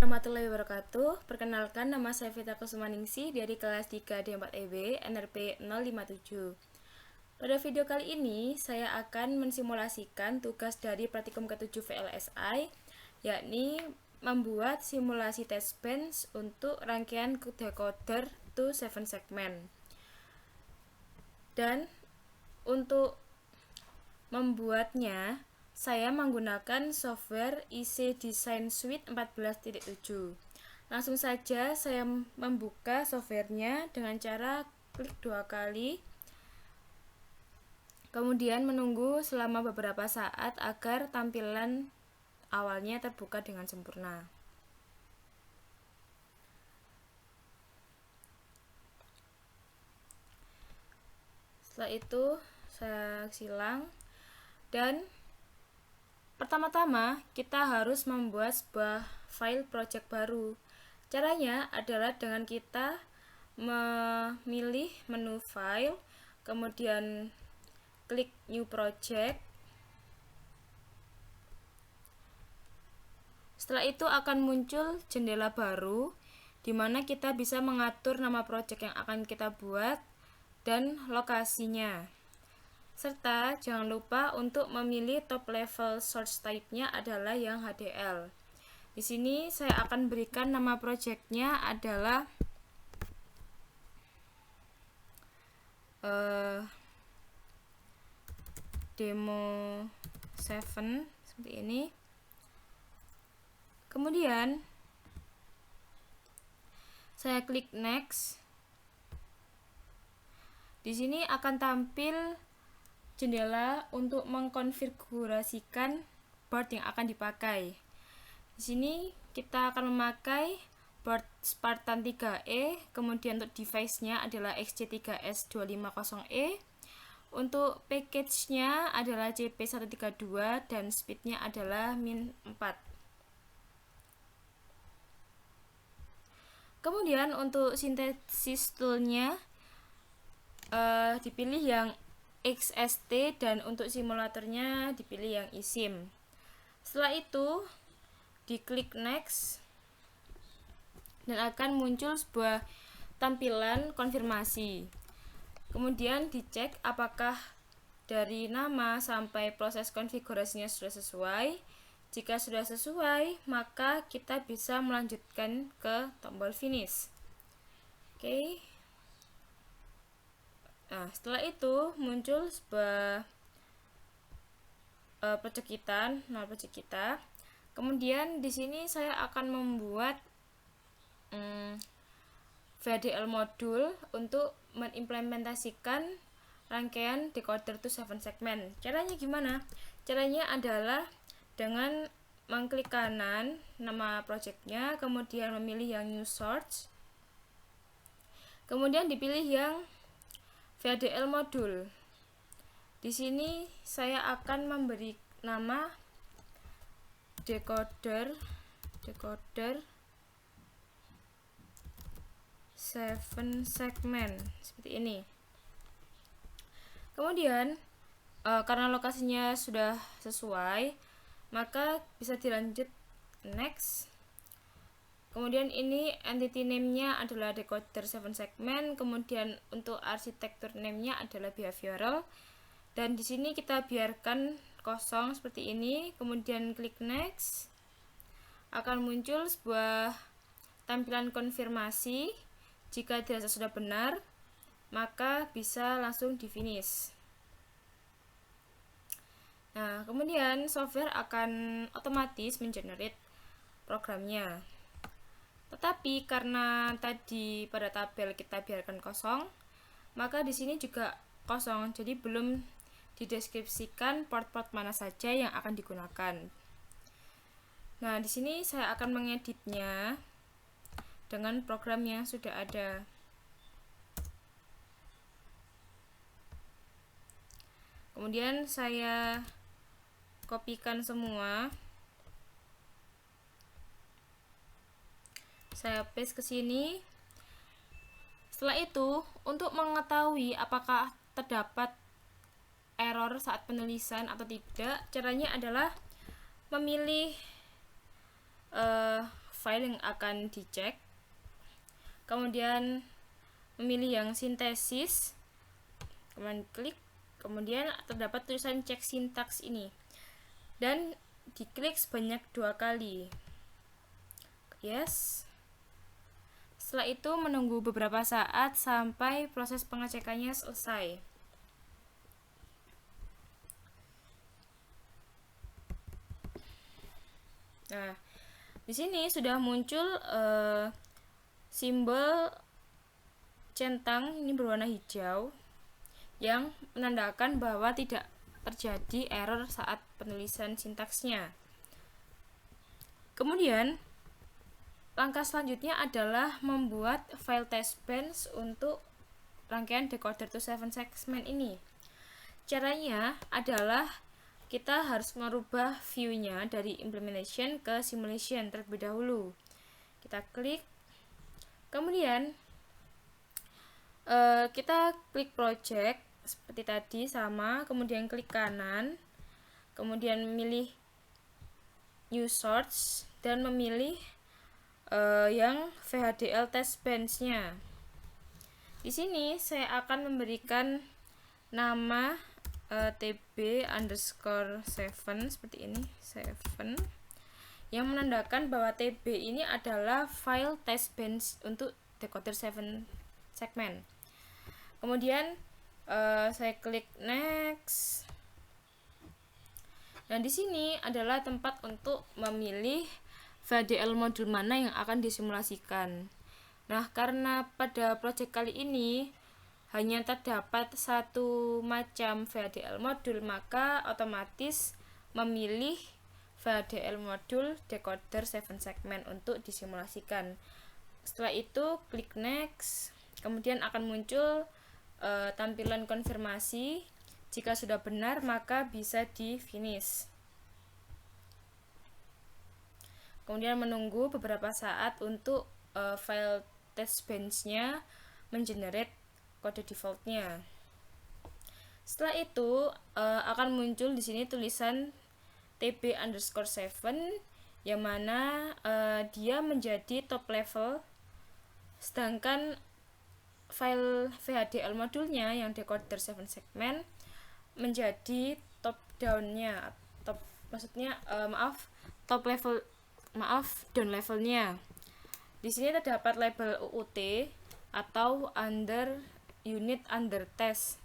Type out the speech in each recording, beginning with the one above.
warahmatullahi wabarakatuh. Perkenalkan, nama saya Vita Kusumaningsih dari kelas 3 D4EB NRP 057. Pada video kali ini, saya akan mensimulasikan tugas dari praktikum ke-7 VLSI, yakni membuat simulasi test bench untuk rangkaian decoder to 7 segment. Dan untuk membuatnya, saya menggunakan software IC Design Suite 14.7. Langsung saja saya membuka softwarenya dengan cara klik 2 kali. Kemudian menunggu selama beberapa saat agar tampilan awalnya terbuka dengan sempurna. Setelah itu saya silang dan pertama-tama kita harus membuat sebuah file project baru. Caranya adalah dengan kita memilih menu file, kemudian klik new project. Setelah itu akan muncul jendela baru di mana kita bisa mengatur nama project yang akan kita buat dan lokasinya. Serta jangan lupa untuk memilih top level source type-nya adalah yang HDL. Di sini saya akan berikan nama project-nya adalah demo 7 seperti ini. Kemudian saya klik next. Di sini akan tampil jendela untuk mengkonfigurasikan board yang akan dipakai. Di sini kita akan memakai board Spartan 3E, kemudian untuk device-nya adalah XC3S250E. Untuk package-nya adalah CP132 dan speed-nya adalah -4. Kemudian untuk sintesis tool-nya dipilih yang XST dan untuk simulatornya dipilih yang eSIM. Setelah itu diklik next dan akan muncul sebuah tampilan konfirmasi. Kemudian dicek apakah dari nama sampai proses konfigurasinya sudah sesuai. Jika sudah sesuai, maka kita bisa melanjutkan ke tombol finish. Oke. Nah, setelah itu muncul sebuah project kita. Kemudian di sini saya akan membuat VDL modul untuk mengimplementasikan rangkaian decoder to 7 segment. Caranya gimana? Caranya adalah dengan mengklik kanan nama projectnya, kemudian memilih yang new source, kemudian dipilih yang VDL modul. Di sini saya akan memberi nama decoder 7 segment seperti ini. Kemudian karena lokasinya sudah sesuai, maka bisa dilanjut next. Kemudian ini entity name-nya adalah decoder 7 segment, kemudian untuk arsitektur name-nya adalah behavioral. Dan di sini kita biarkan kosong seperti ini, kemudian klik next. Akan muncul sebuah tampilan konfirmasi. Jika dirasa sudah benar, maka bisa langsung di finish. Nah, kemudian software akan otomatis mengenerate programnya. Tetapi karena tadi pada tabel kita biarkan kosong, maka di sini juga kosong, jadi belum dideskripsikan port-port mana saja yang akan digunakan. Nah, di sini saya akan mengeditnya dengan program yang sudah ada. Kemudian saya kopikan semua. Saya paste ke sini. Setelah itu, untuk mengetahui apakah terdapat error saat penulisan atau tidak, caranya adalah memilih file yang akan dicek, kemudian memilih yang sintesis, kemudian klik, kemudian terdapat tulisan cek sintaks ini dan diklik sebanyak 2 kali. Yes. Setelah itu menunggu beberapa saat sampai proses pengecekannya selesai. Nah, di sini sudah muncul simbol centang ini berwarna hijau yang menandakan bahwa tidak terjadi error saat penulisan sintaksnya. Kemudian langkah selanjutnya adalah membuat file test bench untuk rangkaian decoder to 7 segment ini. Caranya adalah kita harus merubah view-nya dari implementation ke simulation terlebih dahulu. Kita klik, kemudian kita klik project seperti tadi sama, kemudian klik kanan, kemudian memilih new source dan memilih yang VHDL test bench-nya. Di sini saya akan memberikan nama TB_7 seperti ini, 7, yang menandakan bahwa TB ini adalah file test bench untuk decoder 7 segment. Kemudian saya klik next. Dan di sini adalah tempat untuk memilih VHDL modul mana yang akan disimulasikan. Nah, karena pada project kali ini hanya terdapat satu macam VHDL modul, maka otomatis memilih VHDL modul decoder 7 segment untuk disimulasikan. Setelah itu klik next, kemudian akan muncul tampilan konfirmasi. Jika sudah benar, maka bisa di finish. Kemudian menunggu beberapa saat untuk file test bench-nya mengenerate kode defaultnya. Setelah itu akan muncul di sini tulisan TB_7 yang mana dia menjadi top level, sedangkan file VHDL modulnya yang decoder 7 segment menjadi top down-nya, down levelnya. Di sini terdapat label UUT atau under unit under test,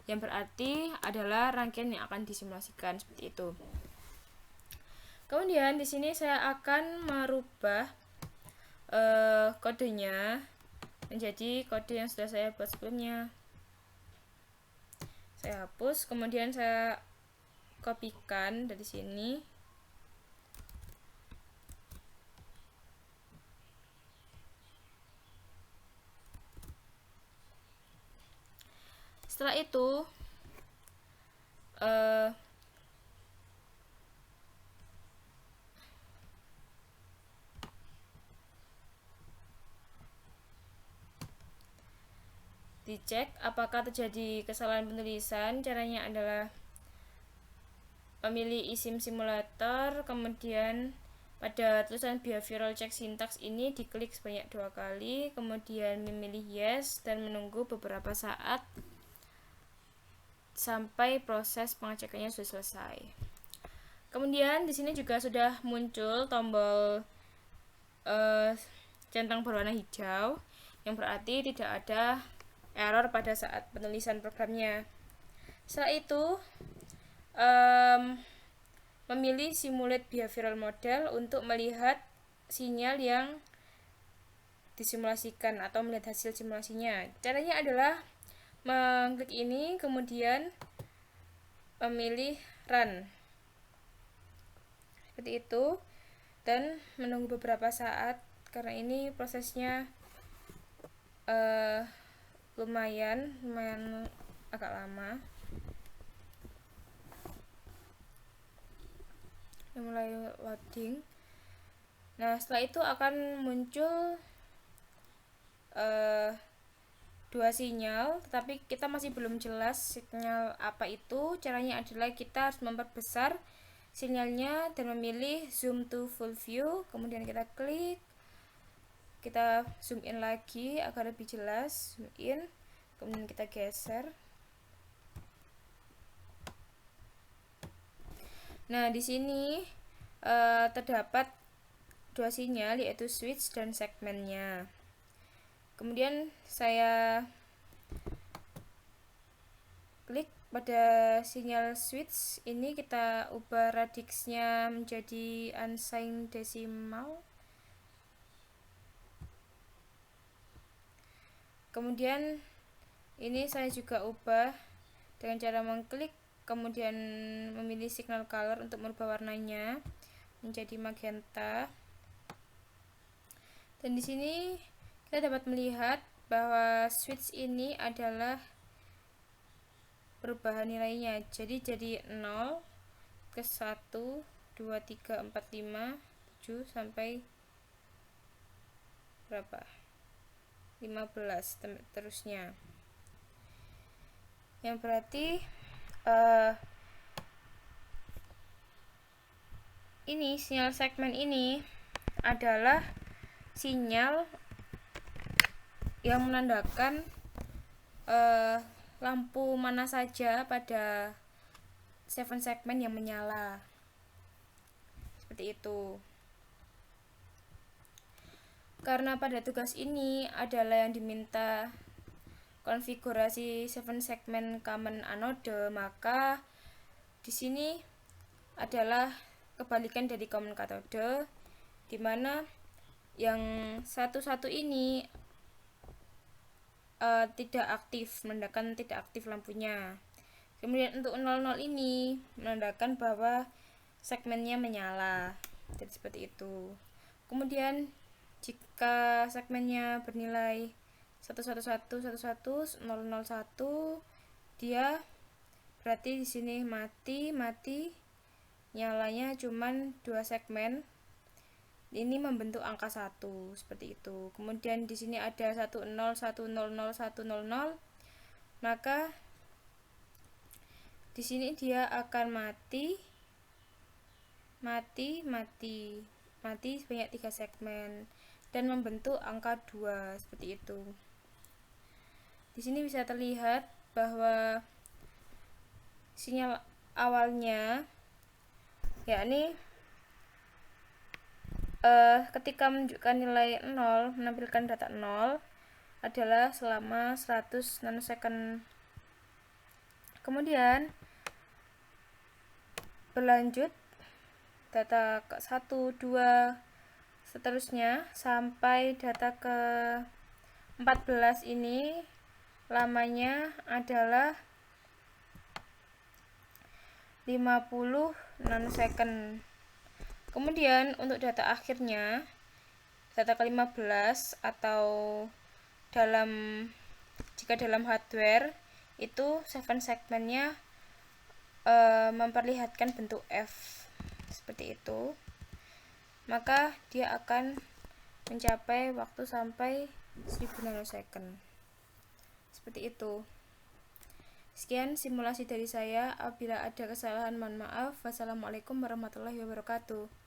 yang berarti adalah rangkaian yang akan disimulasikan seperti itu. Kemudian di sini saya akan merubah kodenya menjadi kode yang sudah saya buat sebelumnya. Saya hapus, kemudian saya kopikan dari sini. Setelah itu dicek apakah terjadi kesalahan penulisan. Caranya adalah memilih isim simulator, kemudian pada tulisan behavioral check syntax ini diklik sebanyak 2 kali, kemudian memilih yes dan menunggu beberapa saat sampai proses pengecekannya sudah selesai. Kemudian di sini juga sudah muncul tombol centang berwarna hijau, yang berarti tidak ada error pada saat penulisan programnya. Setelah itu memilih simulate behavioral model untuk melihat sinyal yang disimulasikan atau melihat hasil simulasinya. Caranya adalah mengklik ini, kemudian memilih run seperti itu dan menunggu beberapa saat karena ini prosesnya lumayan agak lama. Mulai loading. Nah, setelah itu akan muncul 2 sinyal, tetapi kita masih belum jelas sinyal apa itu. Caranya adalah kita harus memperbesar sinyalnya dan memilih zoom to full view. Kemudian kita klik, kita zoom in lagi agar lebih jelas, zoom in, kemudian kita geser. Nah, di sini terdapat dua sinyal, yaitu switch dan segmennya. Kemudian saya klik pada sinyal switch ini, kita ubah radiksnya menjadi unsigned decimal. Kemudian ini saya juga ubah dengan cara mengklik kemudian memilih signal color untuk merubah warnanya menjadi magenta. Dan di sini kita dapat melihat bahwa switch ini adalah perubahan nilainya, jadi 0 ke 1 2 3 4 5 7 sampai berapa, 15 terusnya, yang berarti ini sinyal segmen ini adalah sinyal yang menandakan lampu mana saja pada 7 segmen yang menyala, seperti itu. Karena pada tugas ini adalah yang diminta konfigurasi 7 segmen common anode, maka di sini adalah kebalikan dari common cathode, di mana yang satu ini tidak aktif, menandakan tidak aktif lampunya. Kemudian untuk 00 ini menandakan bahwa segmennya menyala, jadi seperti itu. Kemudian jika segmennya bernilai 111 101 001, dia berarti di sini mati, nyalanya cuman 2 segmen. Ini membentuk angka 1, seperti itu. Kemudian di sini ada 10 100 100, maka di sini dia akan mati sebanyak 3 segmen dan membentuk angka 2, seperti itu. Di sini bisa terlihat bahwa sinyal awalnya, yakni ketika menunjukkan nilai 0, menampilkan data 0 adalah selama 100 nanosecond. Kemudian berlanjut data ke 1, 2, seterusnya sampai data ke 14 ini lamanya adalah 50 nanosecond. Kemudian untuk data akhirnya, data ke-15 atau jika dalam hardware itu 7 segmennya memperlihatkan bentuk F, seperti itu, maka dia akan mencapai waktu sampai 1000 nanosecond, seperti itu. Sekian simulasi dari saya. Apabila ada kesalahan mohon maaf. Wassalamualaikum warahmatullahi wabarakatuh.